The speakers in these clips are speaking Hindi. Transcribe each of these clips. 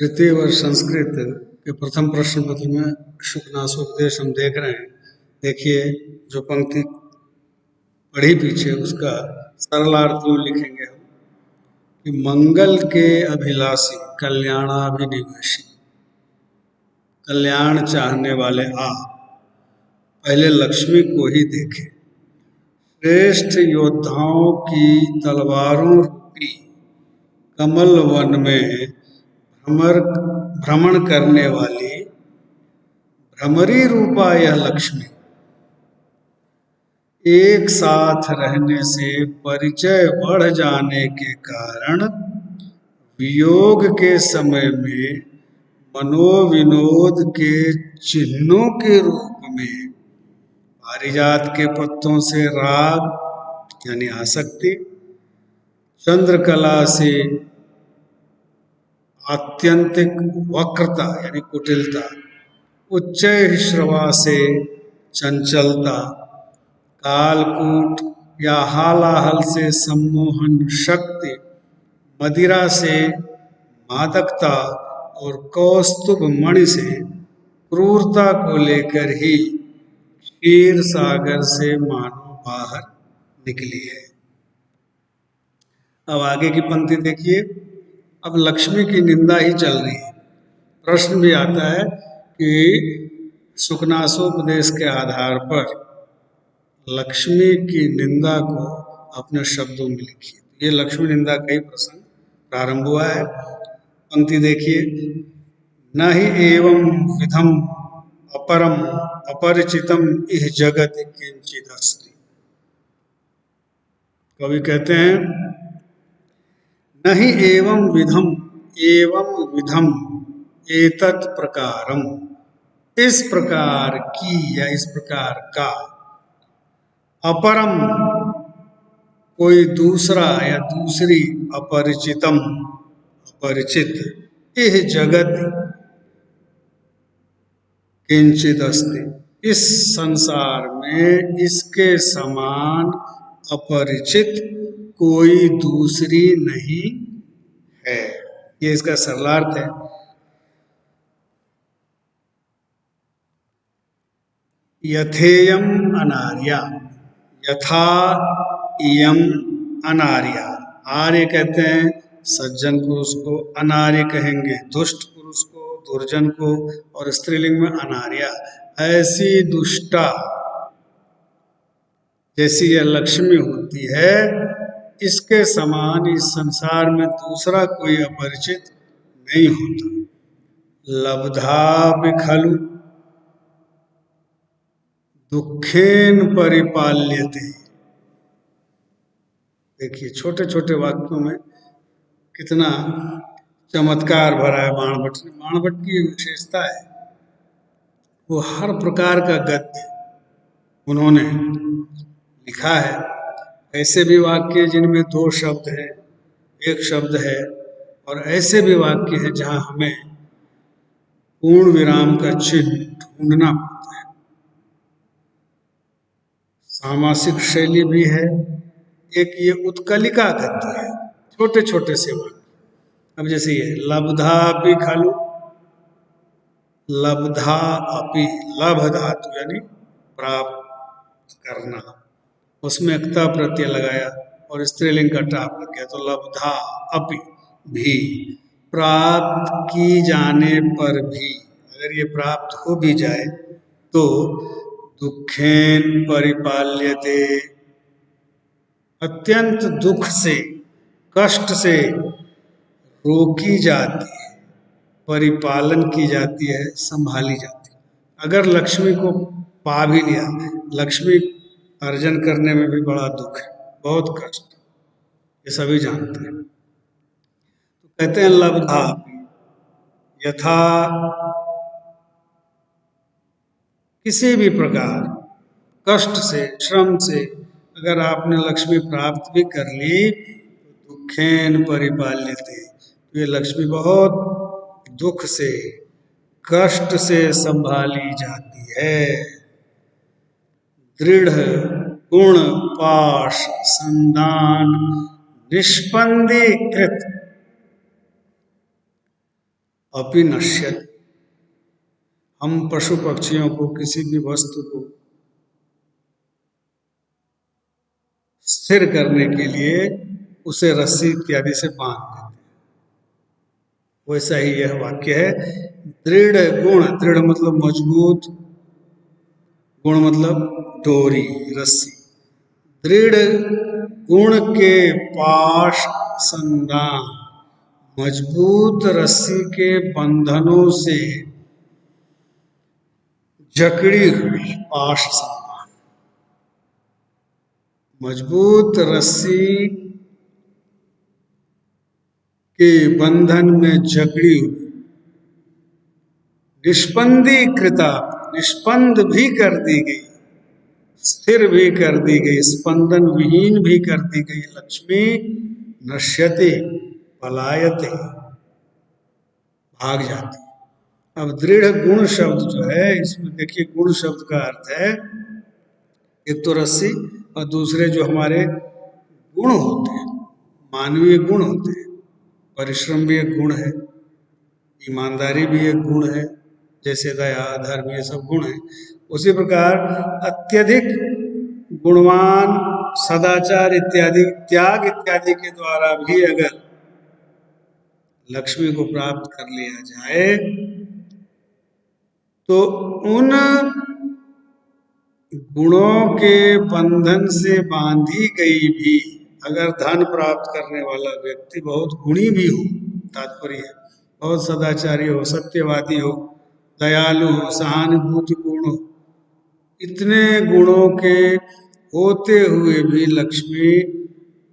तृतीय वर्ष संस्कृत के प्रथम प्रश्न पत्र में शुकनासोपदेश हम देख रहे हैं। देखिए, जो पंक्ति पढ़ी पीछे उसका सरलार्थ यूं लिखेंगे हम कि मंगल के अभिलाषी कल्याणाभिनिवेशी, कल्याण चाहने वाले पहले लक्ष्मी को ही देखे। श्रेष्ठ योद्धाओं की तलवारों रूपी कमल वन में भ्रमण करने वाली भ्रमरी रूपा यह लक्ष्मी एक साथ रहने से परिचय बढ़ जाने के कारण वियोग के समय में मनोविनोद के चिन्हों के रूप में पारिजात के पत्तों से राग यानी आसक्ति, चंद्रकला से आत्यंतिक वक्रता यानी कुटिलता, उच्चैः श्रवा से चंचलता, कालकूट या हालाहल से सम्मोहन शक्ति, मदिरा से मादकता और कौस्तुभ मणि से क्रूरता को लेकर ही क्षीर सागर से मानो बाहर निकली है। अब आगे की पंक्ति देखिए। अब लक्ष्मी की निंदा ही चल रही है। प्रश्न भी आता है कि शुकनासोपदेश के आधार पर लक्ष्मी की निंदा को अपने शब्दों में लिखिए। ये लक्ष्मी निंदा का ही प्रसंग प्रारंभ हुआ है। पंक्ति देखिए। न ही एवं विधम अपरम अपरिचितम इह जगत किंचित अस्ति। कवि कहते हैं न ही एवं विधम एतत् प्रकारम, इस प्रकार की या इस प्रकार का, अपरम कोई दूसरा या दूसरी, अपरिचितम अपरिचित, इह जगत किंचित अस्ति, इस संसार में इसके समान अपरिचित कोई दूसरी नहीं है। ये इसका सरलार्थ है। यथेयम अनार्या, यथा इयम अनार्या। आर्य कहते हैं सज्जन पुरुष को, अनार्य कहेंगे दुष्ट पुरुष को, दुर्जन को, और स्त्रीलिंग में अनार्या। ऐसी दुष्टा जैसी यह लक्ष्मी होती है, इसके समान इस संसार में दूसरा कोई अपरिचित नहीं होता। लब्धा खलु दुखेन परिपाल्यते। देखिए, छोटे छोटे वाक्यों में कितना चमत्कार भरा है बाणभट्ट ने। बाणभट्ट की विशेषता है, वो हर प्रकार का गद्य उन्होंने लिखा है। ऐसे भी वाक्य जिनमें दो शब्द है, एक शब्द है, और ऐसे भी वाक्य है जहां हमें पूर्ण विराम का चिन्ह ढूंढना पड़ता है। सामासिक शैली भी है, एक ये उत्कलिका गद्य है, छोटे छोटे से वाक्य। अब जैसे ये लब्धा अपि खलु, लब्धा अपि, लभ धातु यानी प्राप्त करना, उसमें अक्ता प्रत्यय लगाया और स्त्रीलिंग का टाप लग गया, तो लब्धा अपि भी, प्राप्त की जाने पर भी, अगर ये प्राप्त हो भी जाए तो दुखेन परिपाल्यते, अत्यंत दुख से, कष्ट से रोकी जाती है, परिपालन की जाती है, संभाली जाती है। अगर लक्ष्मी को पा भी लिया, लक्ष्मी अर्जन करने में भी बड़ा दुख है, बहुत कष्ट, ये सभी जानते हैं। तो कहते हैं लब्धा यथा, किसी भी प्रकार कष्ट से, श्रम से अगर आपने लक्ष्मी प्राप्त भी कर ली तो दुखेन परिपाल्यते, तो ये लक्ष्मी बहुत दुख से, कष्ट से संभाली जाती है। दृढ़ गुण पाश संदान निष्पंदीकृत अपि नश्यति। हम पशु पक्षियों को, किसी भी वस्तु को स्थिर करने के लिए उसे रस्सी इत्यादि से बांध देते हैं। वैसा ही यह वाक्य है। दृढ़ गुण, दृढ़ मतलब मजबूत, गुण मतलब डोरी, रस्सी। दृढ़ गुण के पाश संदान, मजबूत रस्सी के बंधनों से जकड़ी हुई, पाश संदान, मजबूत रस्सी के बंधन में जकड़ी हुई, निष्पंदीकृता, निष्पंद भी कर दी गई, स्थिर भी कर दी गई, स्पंदन विहीन भी कर दी गई लक्ष्मी नश्यते, पलायते, भाग जाती। अब दृढ़ गुण शब्द जो है, इसमें देखिए गुण शब्द का अर्थ है एक तो रस्सी और दूसरे जो हमारे गुण होते हैं, मानवीय गुण होते हैं। परिश्रम भी एक गुण है, ईमानदारी भी एक गुण है, जैसे दया, धर्म, ये सब गुण है। उसी प्रकार अत्यधिक गुणवान, सदाचार इत्यादि, त्याग इत्यादि के द्वारा भी अगर लक्ष्मी को प्राप्त कर लिया जाए तो उन गुणों के बंधन से बांधी गई भी, अगर धन प्राप्त करने वाला व्यक्ति बहुत गुणी भी हो, तात्पर्य है बहुत सदाचारी हो, सत्यवादी हो, दयालु हो, सहानुभूतिपूर्ण हो, इतने गुणों के होते हुए भी लक्ष्मी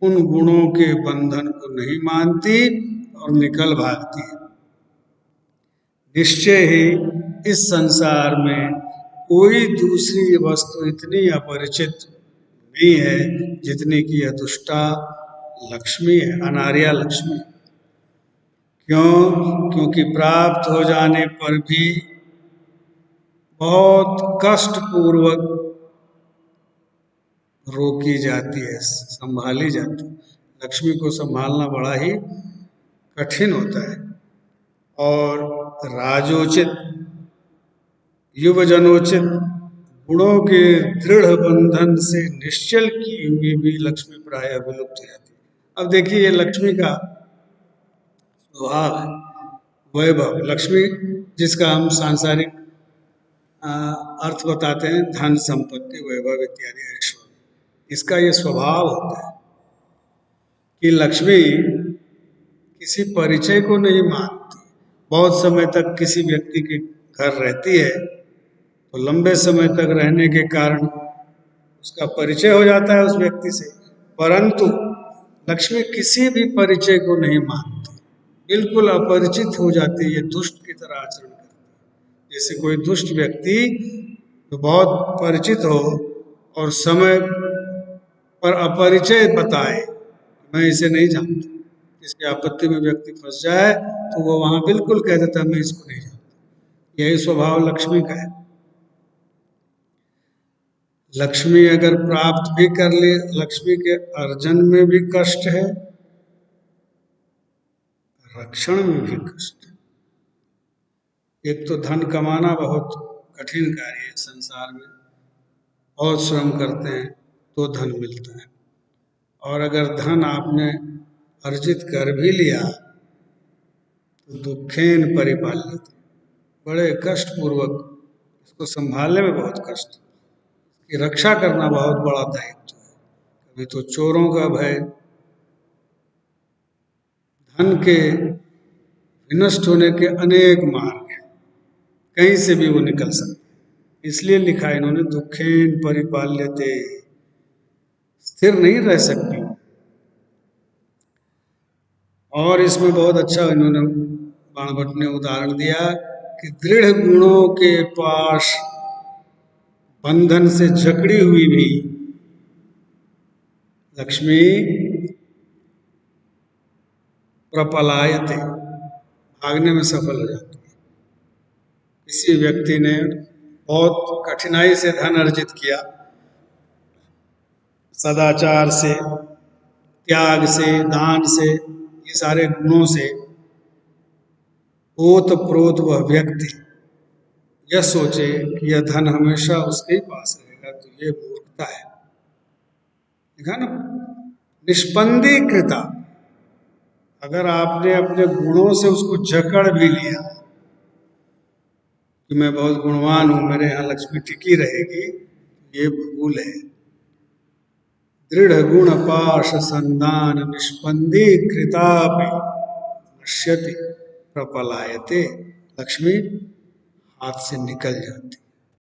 उन गुणों के बंधन को नहीं मानती और निकल भागती है। निश्चय ही इस संसार में कोई दूसरी वस्तु इतनी अपरिचित नहीं है जितनी कि यह दुष्टा लक्ष्मी है, अनार्या लक्ष्मी। क्यों? क्योंकि प्राप्त हो जाने पर भी बहुत कष्ट पूर्वक रोकी जाती है, संभाली जाती है। लक्ष्मी को संभालना बड़ा ही कठिन होता है। और राजोचित, युवजनोचित गुणों के दृढ़ बंधन से निश्चल की हुई भी लक्ष्मी प्रायः विलुप्त हो जाती है। अब देखिए ये लक्ष्मी का स्वभाव है, वैभव। लक्ष्मी जिसका हम सांसारिक अर्थ बताते हैं, धन, संपत्ति, वैभव इत्यादि, ऐश्वर्य, इसका ये स्वभाव होता है कि लक्ष्मी किसी परिचय को नहीं मानती। बहुत समय तक किसी व्यक्ति के घर रहती है तो लंबे समय तक रहने के कारण उसका परिचय हो जाता है उस व्यक्ति से, परंतु लक्ष्मी किसी भी परिचय को नहीं मानती, बिल्कुल अपरिचित हो जाती है, ये दुष्ट की तरह आचरण करती है। जैसे कोई दुष्ट व्यक्ति तो बहुत परिचित हो और समय पर अपरिचय बताए, मैं इसे नहीं जानता, इसकी आपत्ति में व्यक्ति फंस जाए तो वो वहां बिल्कुल कह देता है मैं इसको नहीं जानता। यही स्वभाव लक्ष्मी का है। लक्ष्मी अगर प्राप्त भी कर ले, लक्ष्मी के अर्जन में भी कष्ट है, रक्षण में भी कष्ट है। एक तो धन कमाना बहुत कठिन कार्य है संसार में, बहुत श्रम करते हैं तो धन मिलता है, और अगर धन आपने अर्जित कर भी लिया तो दुखेन परिपाल्यते, बड़े कष्ट पूर्वक इसको संभालने में बहुत कष्ट, की रक्षा करना बहुत बड़ा दायित्व है। कभी तो चोरों का भय, धन के विनष्ट होने के अनेक मार्ग हैं, कहीं से भी वो निकल सकते। इसलिए लिखा है इन्होंने दुखेन परिपाल्यते, स्थिर नहीं रह सकती। और इसमें बहुत अच्छा इन्होंने बाणभट्ट ने उदाहरण दिया कि दृढ़ गुणों के पाश बंधन से जकड़ी हुई भी लक्ष्मी प्रपलायते, भागने में सफल हो जाती है। किसी व्यक्ति ने बहुत कठिनाई से धन अर्जित किया, सदाचार से, त्याग से, दान से, ये सारे गुणों से, ओत प्रोत वह व्यक्ति यह सोचे कि यह धन हमेशा उसके ही पास रहेगा, तो ये मूर्खता है। देखा ना, निष्पंदीकृता, अगर आपने अपने गुणों से उसको जकड़ भी लिया कि मैं बहुत गुणवान हूं, मेरे यहाँ लक्ष्मी टिकी रहेगी, ये भूल है। दृढ़ गुण पाश संदान निष्पंदीकृतापि नश्यति प्रपलायते, लक्ष्मी हाथ से निकल जाती।